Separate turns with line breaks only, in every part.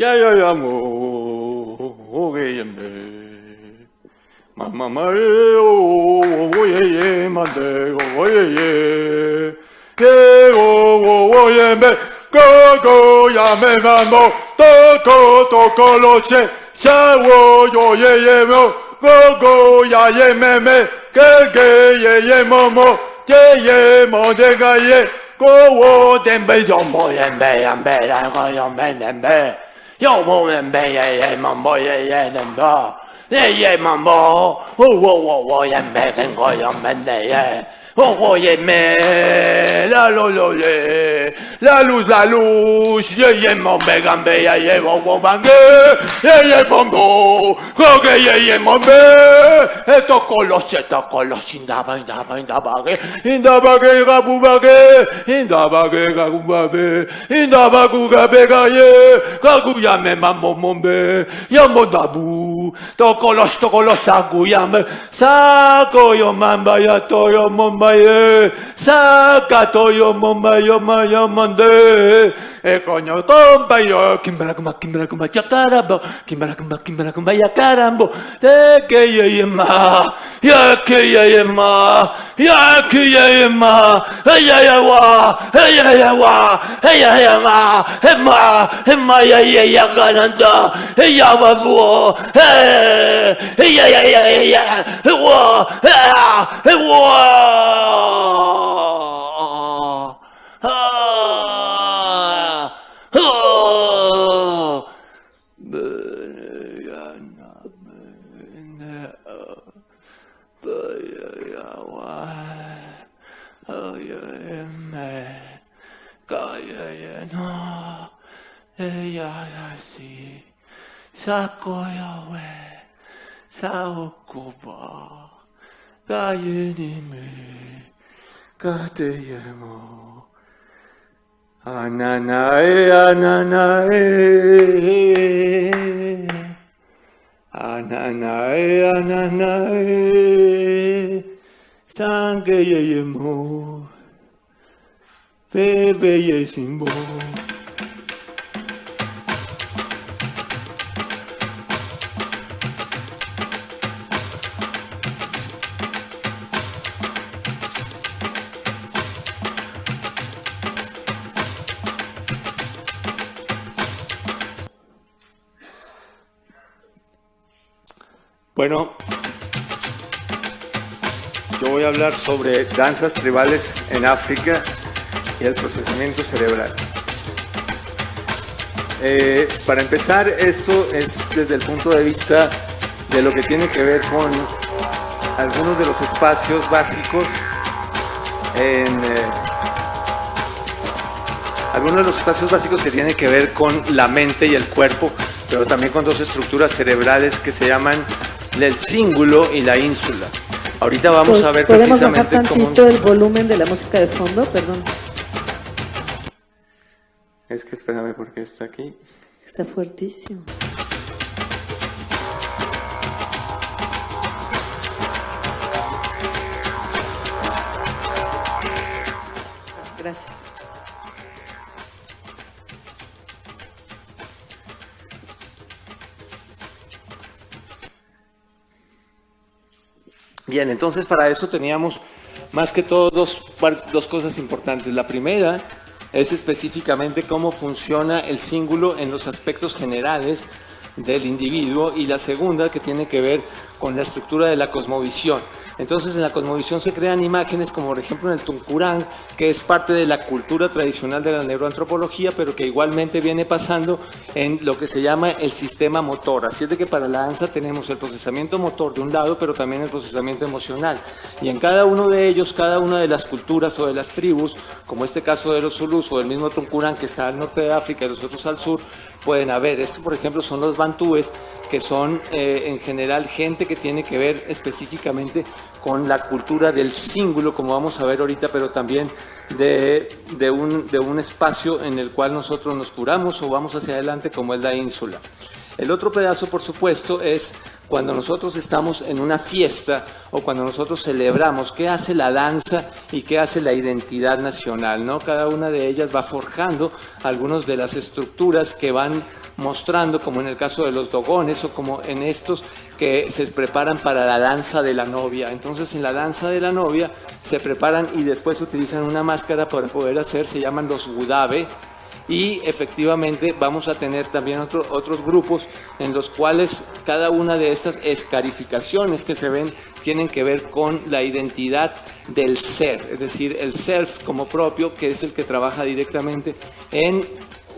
야야야 모게예메 마마마에 오예예 만데 오예예 예오오예메 고고야메만 모 도고도고로체 샤오요예예모 고고야예메메 게게예예모모 예예모데가예 고오덴베 좀모예메야메라고요메네메 요모멘베예예모모예예넨바 예예모모 오오오오예메겐고요멘네예 오오예메 라로로예 la luz 예예모메간베 예예모모방게 예예모모 거게 예예모메 에토콜로시 인다바게 인다바게 가구바베 인다바구가베가예 가구야메만 모몬베 야모다부 토콜로사구야메 사고요만바야 토요몬바예 사카토요몬바요마요몬데 coño tomba yo kimbarakumba yakarabo kimbarakumba yakarambo te que yema ema ya gananda ya babu 사고야왜 사오고바 가예님의 가대예모 아나나에 상계예모 베베예 심보 Bueno, yo voy a hablar sobre danzas tribales en África y el procesamiento cerebral. Para empezar, esto es desde el punto de vista de lo que tiene que ver con algunos de los espacios básicos algunos de los espacios básicos que tienen que ver con la mente y el cuerpo, pero también con dos estructuras cerebrales que se llaman el cíngulo y la ínsula. Ahorita vamos a ver precisamente
¿Podemos bajar tantito el volumen de la música de fondo? Perdón.
Es que espérame porque está aquí.
Está fuertísimo. Gracias.
Bien, entonces para eso teníamos más que todo dos cosas importantes. La primera es específicamente cómo funciona el cíngulo en los aspectos generales del individuo, y la segunda que tiene que ver con la estructura de la cosmovisión. Entonces en la cosmovisión se crean imágenes como por ejemplo en el Tunkurán, que es parte de la cultura tradicional de la neuroantropología, pero que igualmente viene pasando en lo que se llama el sistema motor. Así es de que para la danza tenemos el procesamiento motor de un lado, pero también el procesamiento emocional. Y en cada uno de ellos, cada una de las culturas o de las tribus, como este caso de los Zulús o del mismo Tunkurán que está al norte de África y los otros al sur, pueden haber. Estos, por ejemplo, son los bantúes, que son en general gente que tiene que ver específicamente con la cultura del cíngulo, como vamos a ver ahorita, pero también de un espacio en el cual nosotros nos curamos o vamos hacia adelante, como es la ínsula. El otro pedazo, por supuesto, es cuando nosotros estamos en una fiesta o cuando nosotros celebramos, qué hace la danza y qué hace la identidad nacional, ¿no? Cada una de ellas va forjando algunas de las estructuras que van mostrando, como en el caso de los dogones o como en estos que se preparan para la danza de la novia. Entonces, en la danza de la novia se preparan y después utilizan una máscara para poder hacer, se llaman los wudabe. Y efectivamente vamos a tener también otros grupos en los cuales cada una de estas escarificaciones que se ven tienen que ver con la identidad del ser, es decir, el self como propio, que es el que trabaja directamente en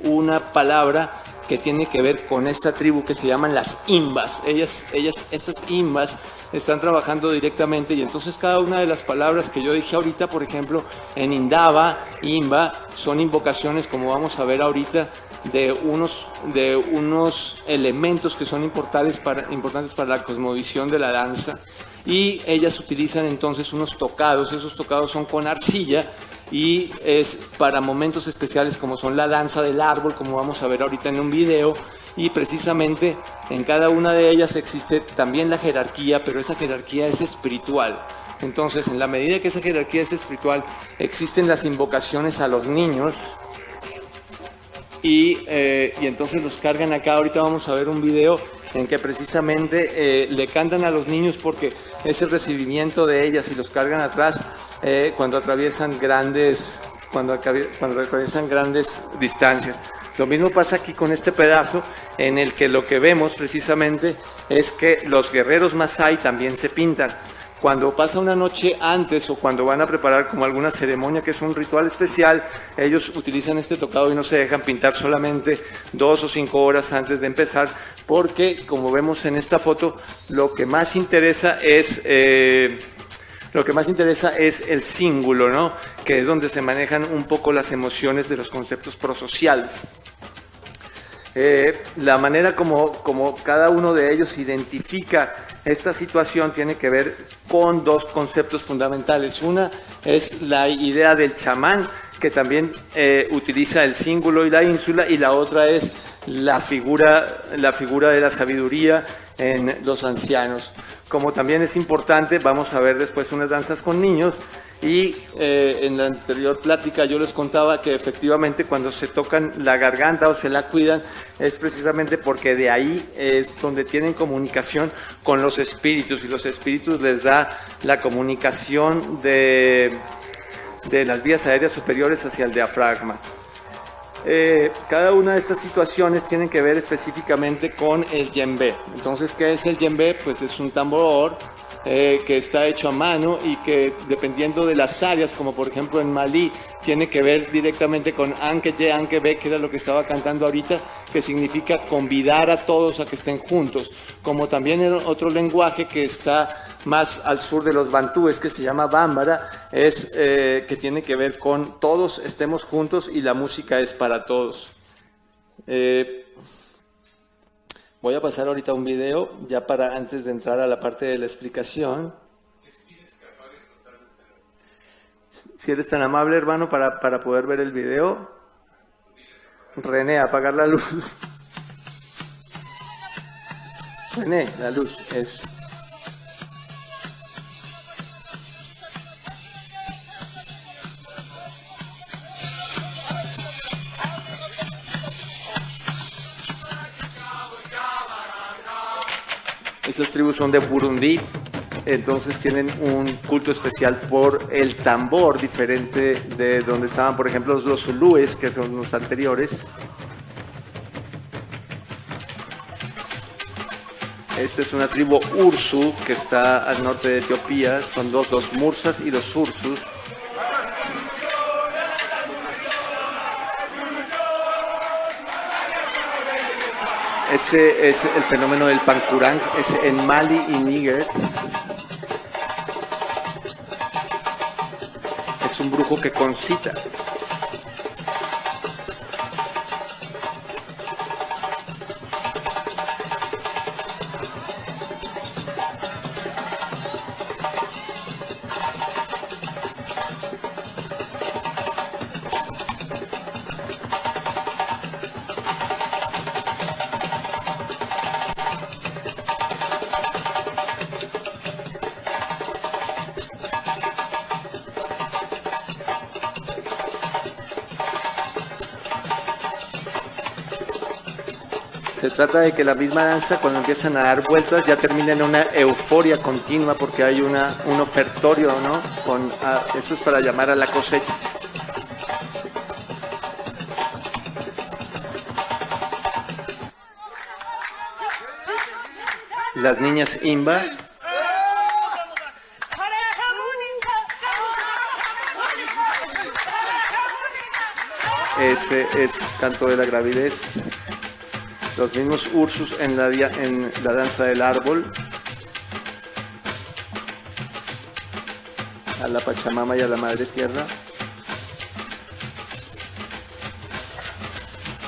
una palabra que tiene que ver con esta tribu que se llaman las imbas. Estas imbas están trabajando directamente y entonces cada una de las palabras que yo dije ahorita, por ejemplo, en Indaba, Imba, son invocaciones, como vamos a ver ahorita, de unos elementos que son importantes para la cosmovisión de la danza. Y ellas utilizan entonces unos tocados, esos tocados son con arcilla y es para momentos especiales como son la danza del árbol, como vamos a ver ahorita en un video, y precisamente en cada una de ellas existe también la jerarquía, pero esa jerarquía es espiritual. Entonces, en la medida que esa jerarquía es espiritual, existen las invocaciones a los niños y entonces los cargan acá. Ahorita vamos a ver un video en que precisamente le cantan a los niños porque es el recibimiento de ellas y los cargan atrás cuando atraviesan grandes distancias. Lo mismo pasa aquí con este pedazo en el que lo que vemos precisamente es que los guerreros Masái también se pintan. Cuando pasa una noche antes o cuando van a preparar como alguna ceremonia que es un ritual especial, ellos utilizan este tocado y no se dejan pintar solamente 2 o 5 horas antes de empezar, porque como vemos en esta foto, lo que más interesa es el cíngulo, ¿no? Que es donde se manejan un poco las emociones de los conceptos prosociales. La manera como cada uno de ellos identifica esta situación tiene que ver con dos conceptos fundamentales. Una es la idea del chamán, que también utiliza el cíngulo y la ínsula, y la otra es la figura de la sabiduría en los ancianos. Como también es importante, vamos a ver después unas danzas con niños. Y en la anterior plática yo les contaba que efectivamente cuando se tocan la garganta o se la cuidan es precisamente porque de ahí es donde tienen comunicación con los espíritus, y los espíritus les da la comunicación de las vías aéreas superiores hacia el diafragma. Cada una de estas situaciones tienen que ver específicamente con el djembe. Entonces, ¿qué es el djembe? Pues es un tambor que está hecho a mano y que dependiendo de las áreas, como por ejemplo en Malí, tiene que ver directamente con Anke Ye, Anke Be, que era lo que estaba cantando ahorita, que significa convidar a todos a que estén juntos. Como también en otro lenguaje que está más al sur de los bantúes, que se llama Bambara, es que tiene que ver con todos estemos juntos y la música es para todos. Voy a pasar ahorita un video, ya para antes de entrar a la parte de la explicación. Si eres tan amable, hermano, para poder ver el video. René, apagar la luz. René, la luz, eso. Estas tribus son de Burundi, entonces tienen un culto especial por el tambor, diferente de donde estaban, por ejemplo, los zulúes, que son los anteriores. Esta es una tribu Ursu, que está al norte de Etiopía, son los Mursas y los Ursus. Ese es el fenómeno del Pancurán, es en Mali y Níger. Es un brujo que concita. Se trata de que la misma danza, cuando empiezan a dar vueltas, ya termina en una euforia continua porque hay un ofertorio, ¿no? Eso es para llamar a la cosecha. Las niñas Imba. Este es canto de la gravidez. Los mismos Ursus en la danza del árbol. A la Pachamama y a la Madre Tierra.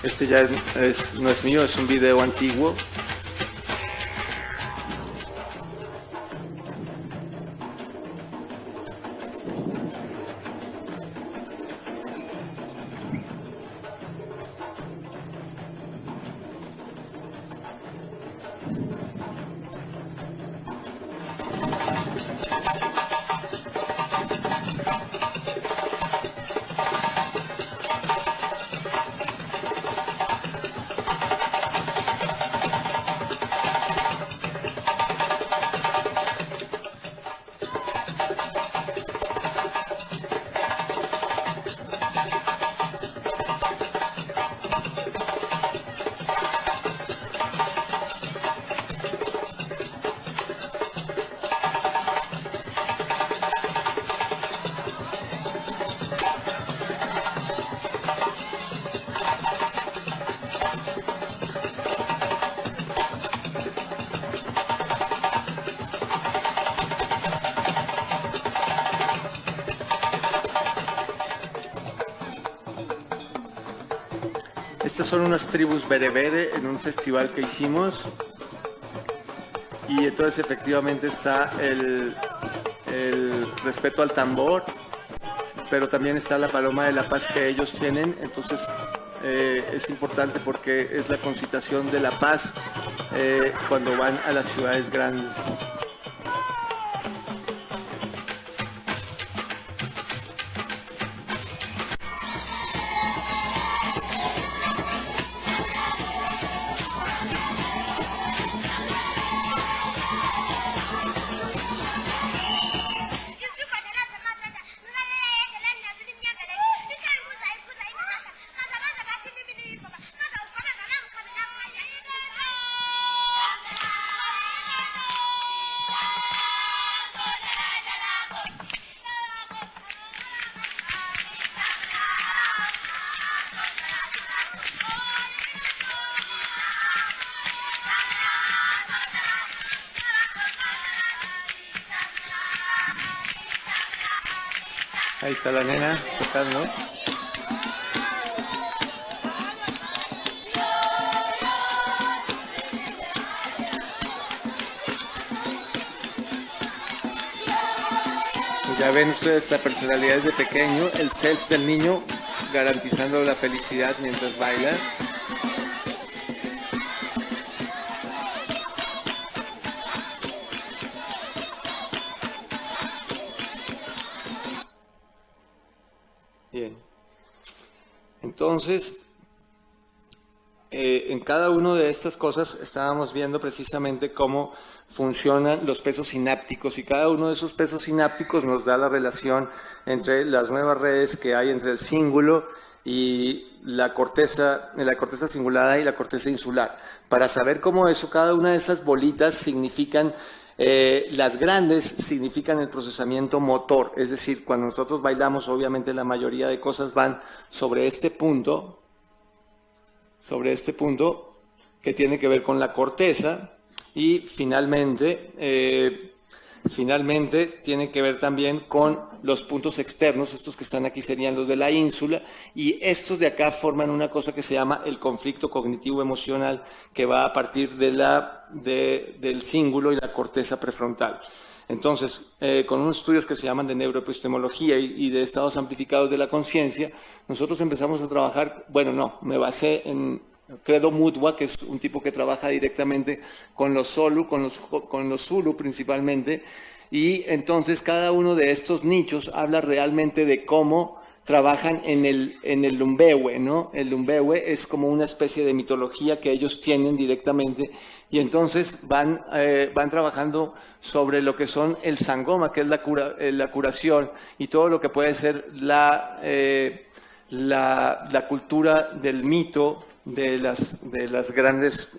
Este ya no es mío, es un video antiguo. Estas son unas tribus berebere en un festival que hicimos y entonces efectivamente está el respeto al tambor, pero también está la paloma de la paz que ellos tienen, entonces es importante porque es la concitación de la paz cuando van a las ciudades grandes. Ahí está la nena tocando. Ya ven ustedes la personalidad de pequeño, el self del niño garantizando la felicidad mientras baila. Bien. Entonces, en cada una de estas cosas estábamos viendo precisamente cómo funcionan los pesos sinápticos y cada uno de esos pesos sinápticos nos da la relación entre las nuevas redes que hay entre el cíngulo y la corteza cingulada y la corteza insular. Para saber cómo eso, cada una de esas bolitas significan, las grandes significan el procesamiento motor, es decir, cuando nosotros bailamos obviamente la mayoría de cosas van sobre este punto que tiene que ver con la corteza y finalmente tiene que ver también con los puntos externos, estos que están aquí serían los de la ínsula y estos de acá forman una cosa que se llama el conflicto cognitivo emocional que va a partir del cíngulo y la corteza prefrontal. Entonces, con unos estudios que se llaman de neuroepistemología y de estados amplificados de la conciencia, nosotros empezamos a trabajar, me basé en Credo Mutwa, que es un tipo que trabaja directamente con los Zulu, con los Zulu principalmente, y entonces cada uno de estos nichos habla realmente de cómo trabajan en el Lumbewe, ¿no? El Lumbewe es como una especie de mitología que ellos tienen directamente, y entonces van trabajando sobre lo que son el sangoma, que es la curación, y todo lo que puede ser la cultura del mito de las grandes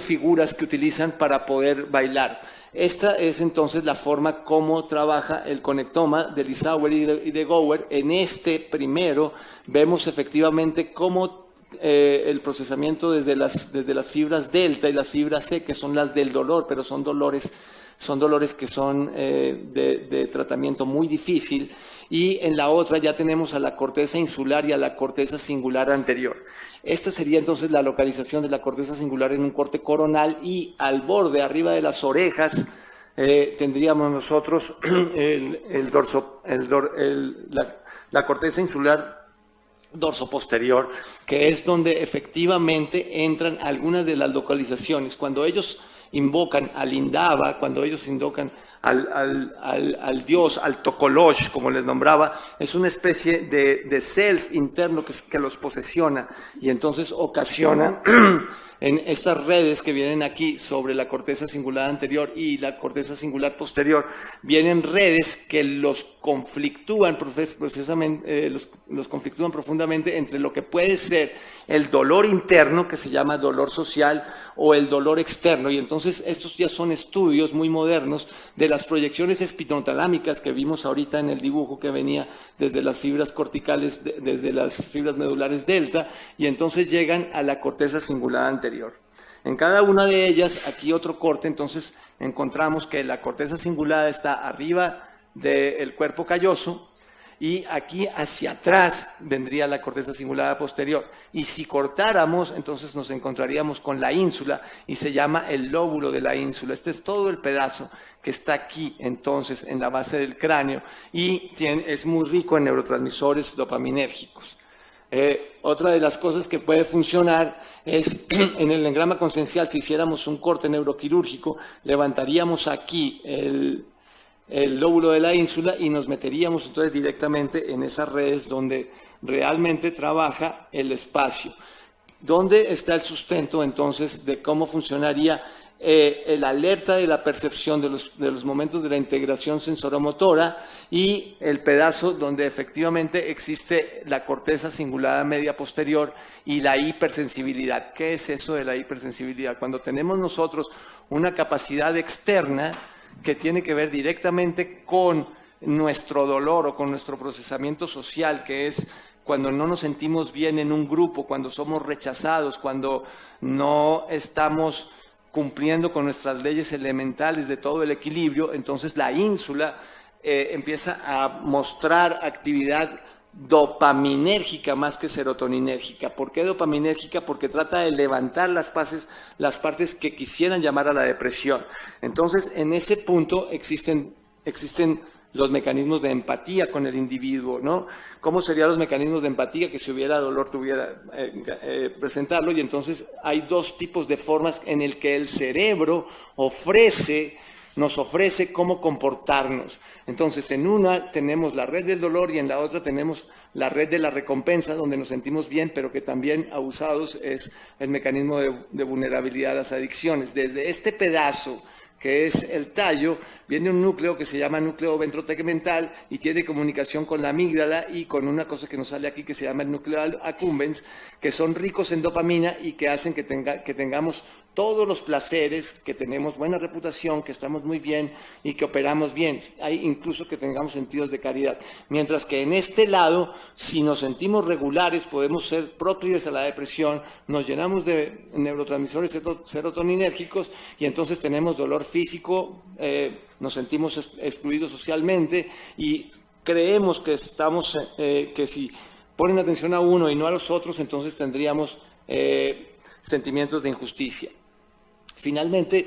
figuras que utilizan para poder bailar. Esta es entonces la forma como trabaja el conectoma de Lissauer y de Gower. En este primero vemos efectivamente cómo el procesamiento desde las fibras delta y las fibras C, que son las del dolor, pero son dolores que son de tratamiento muy difícil, y en la otra ya tenemos a la corteza insular y a la corteza singular anterior. Esta sería entonces la localización de la corteza singular en un corte coronal, y al borde, arriba de las orejas, tendríamos nosotros la corteza insular dorso posterior, que es donde efectivamente entran algunas de las localizaciones. Cuando ellos invocan al Indaba, cuando ellos invocan al dios, al Tokolosh, como les nombraba, es una especie de self interno que los posesiona, y entonces ocasiona en estas redes que vienen aquí sobre la corteza singular anterior y la corteza singular posterior, vienen redes que los conflictúan precisamente, los conflictúan profundamente entre lo que puede ser el dolor interno, que se llama dolor social, o el dolor externo. Y entonces estos ya son estudios muy modernos de las proyecciones espinotalámicas que vimos ahorita en el dibujo, que venía desde las fibras corticales, desde las fibras medulares delta, y entonces llegan a la corteza singular anterior. En cada una de ellas, aquí otro corte, entonces encontramos que la corteza cingulada está arriba del cuerpo calloso, y aquí hacia atrás vendría la corteza cingulada posterior. Y si cortáramos, entonces nos encontraríamos con la ínsula, y se llama el lóbulo de la ínsula. Este es todo el pedazo que está aquí, entonces, en la base del cráneo, y es muy rico en neurotransmisores dopaminérgicos. Otra de las cosas que puede funcionar es, en el engrama consciencial, si hiciéramos un corte neuroquirúrgico, levantaríamos aquí el lóbulo de la ínsula y nos meteríamos entonces directamente en esas redes donde realmente trabaja el espacio. ¿Dónde está el sustento entonces de cómo funcionaría el alerta de la percepción de los momentos de la integración sensoromotora, y el pedazo donde efectivamente existe la corteza cingulada media posterior y la hipersensibilidad? ¿Qué es eso de la hipersensibilidad? Cuando tenemos nosotros una capacidad externa que tiene que ver directamente con nuestro dolor o con nuestro procesamiento social, que es cuando no nos sentimos bien en un grupo, cuando somos rechazados, cuando no estamos cumpliendo con nuestras leyes elementales de todo el equilibrio, entonces la ínsula empieza a mostrar actividad dopaminérgica más que serotoninérgica. ¿Por qué dopaminérgica? Porque trata de levantar las partes que quisieran llamar a la depresión. Entonces, en ese punto existen los mecanismos de empatía con el individuo, ¿no? ¿Cómo serían los mecanismos de empatía? Que si hubiera dolor tuviera presentarlo, y entonces hay dos tipos de formas en el que el cerebro nos ofrece cómo comportarnos. Entonces, en una tenemos la red del dolor y en la otra tenemos la red de la recompensa, donde nos sentimos bien, pero que también, abusados, es el mecanismo de vulnerabilidad a las adicciones. Desde este pedazo, que es el tallo, viene un núcleo que se llama núcleo ventrotegmental y tiene comunicación con la amígdala y con una cosa que nos sale aquí que se llama el núcleo accumbens, que son ricos en dopamina y que hacen que tengamos todos los placeres, que tenemos buena reputación, que estamos muy bien y que operamos bien. Hay incluso que tengamos sentidos de caridad. Mientras que en este lado, si nos sentimos regulares, podemos ser proclives a la depresión, nos llenamos de neurotransmisores serotoninérgicos y entonces tenemos dolor físico, nos sentimos excluidos socialmente y creemos que que si ponen atención a uno y no a los otros, entonces tendríamos sentimientos de injusticia. Finalmente,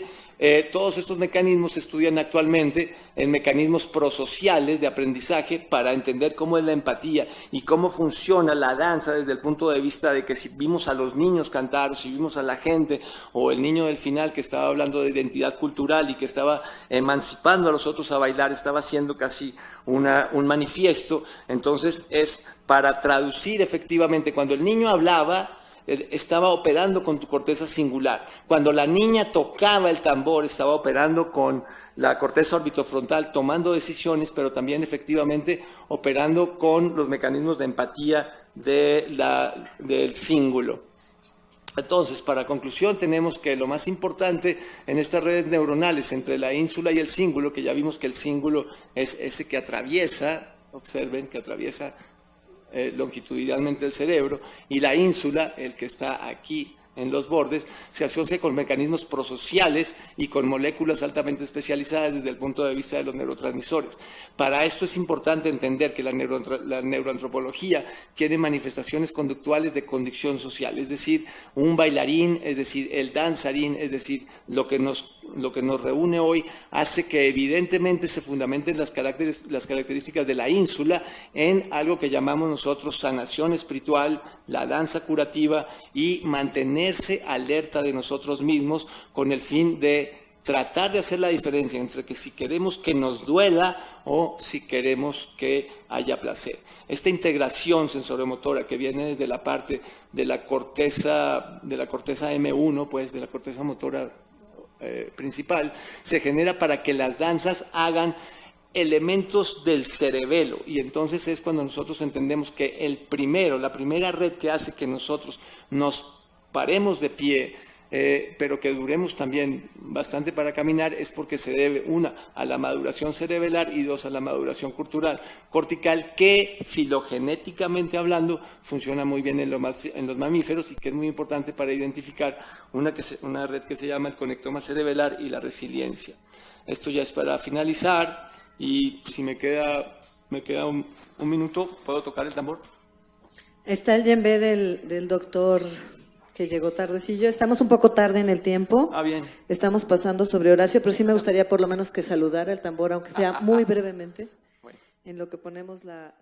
Todos estos mecanismos se estudian actualmente en mecanismos prosociales de aprendizaje para entender cómo es la empatía y cómo funciona la danza desde el punto de vista de que si vimos a los niños cantar o si vimos a la gente o el niño del final que estaba hablando de identidad cultural y que estaba emancipando a los otros a bailar, estaba haciendo casi un manifiesto. Entonces es para traducir efectivamente, cuando el niño hablaba, estaba operando con tu corteza singular. Cuando la niña tocaba el tambor, estaba operando con la corteza orbitofrontal, tomando decisiones, pero también efectivamente operando con los mecanismos de empatía del cíngulo. Entonces, para conclusión, tenemos que lo más importante en estas redes neuronales entre la ínsula y el cíngulo, que ya vimos que el cíngulo es ese que atraviesa, observen, que atraviesa longitudinalmente el cerebro, y la ínsula, el que está aquí en los bordes, se asocia con mecanismos prosociales y con moléculas altamente especializadas desde el punto de vista de los neurotransmisores. Para esto es importante entender que la neuroantropología tiene manifestaciones conductuales de condición social, es decir, un bailarín, es decir, el danzarín, es decir, lo que nos reúne hoy hace que evidentemente se fundamenten las características de la ínsula en algo que llamamos nosotros sanación espiritual, la danza curativa y mantenerse alerta de nosotros mismos con el fin de tratar de hacer la diferencia entre que si queremos que nos duela o si queremos que haya placer. Esta integración sensoriomotora que viene desde la parte de la corteza M1, pues de la corteza motora principal, se genera para que las danzas hagan elementos del cerebelo, y entonces es cuando nosotros entendemos que la primera red que hace que nosotros nos paremos de pie, pero que duremos también bastante para caminar, es porque se debe, una, a la maduración cerebelar y dos, a la maduración cortical, que filogenéticamente hablando funciona muy bien en los mamíferos y que es muy importante para identificar una red que se llama el conectoma cerebelar y la resiliencia. Esto ya es para finalizar, y si me queda un minuto, ¿puedo tocar el tambor?
Está el djembe del doctor que llegó tardecillo. Estamos un poco tarde en el tiempo.
Bien.
Estamos pasando sobre Horacio, pero sí me gustaría por lo menos que saludara el tambor, aunque sea muy brevemente,
Bueno.
en lo que ponemos la...